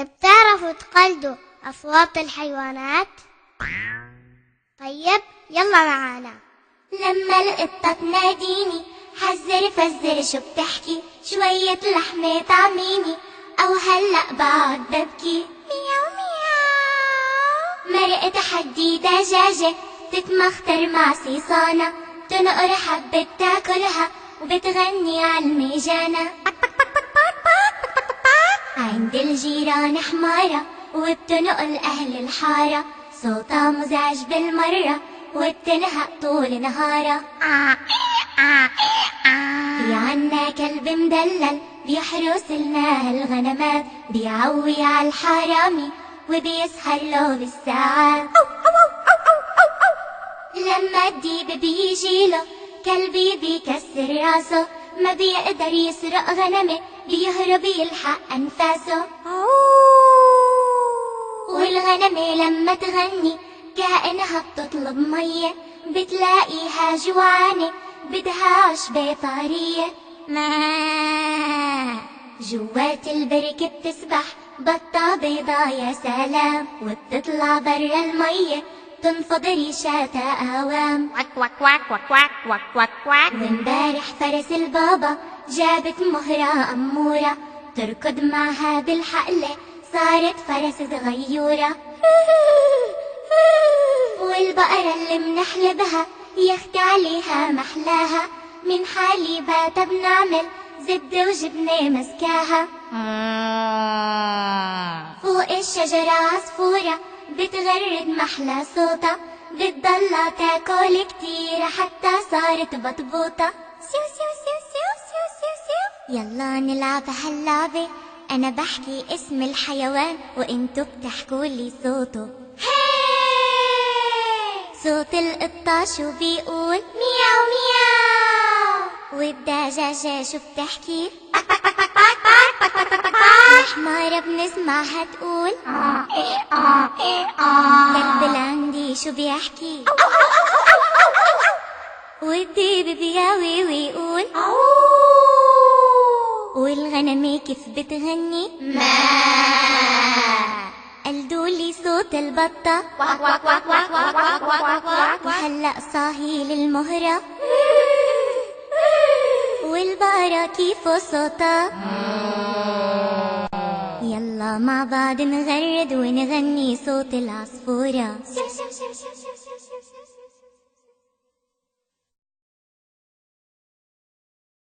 بتعرفوا تقلدوا أصوات الحيوانات؟ طيب يلا معانا. لما القطة تناديني حذر فزر شو بتحكي، شوية لحمة طعميني أو هلأ بعد ببكي. مياو مياو. مرق تحدي دجاجة تتمختر مع صيصانة، تنقر حبة تاكلها وبتغني عالميجانة. عند الجيران حمارة وبتنقل أهل الحارة، صوتها مزعج بالمرة وبتنهق طول نهارها. في عنا كلب مدلل بيحرس لنا الغنمات، بيعوي عالحرامي وبيسهر له بالساعات. لما الديب بيجيله كلبي بيكسر راسه، ما بيقدر يسرق غنمه بيهرب يلحق أنفاسه. والغنمة لما تغني كأنها بتطلب مية، بتلاقيها جوعانة بدها عشبة طارية. ما جوات البركة بتسبح بطة بيضا يا سلام، وبتطلع برا المية تنفض ريشاتها أوام. كواك كواك كواك كواك كواك كواك كواك. وامبارح فرس البابا جابت مهرة أمورة، تركض معها بالحقلة صارت فرس صغيورة. والبقرة اللي منحلبها يخت عليها محلاها، من حليبها بنعمل زبدة وجبنة مسكاها. فوق الشجرة عصفورة بتغرد محلى صوتها، بتضلها تاكل كتير حتى صارت بطبوطة. سيو سيو سيو سيو سيو سيو سيو. يلا نلعب هاللعبة، أنا بحكي اسم الحيوان وإنتو بتحكولي صوته. صوت القطة شو بيقول؟ مياو مياو. والدجاجة شو بتحكي؟ الحمارة بنسمعها تقول كلب العندي شو بيحكي؟ والديب بياوي ويقول. والغنمة كيف بتغني؟ قلدولي صوت البطة وهلأ صاهي للمهرة. والبقرة كيف صوتها؟ يلا مع بعض نغرد ونغني صوت العصفورة.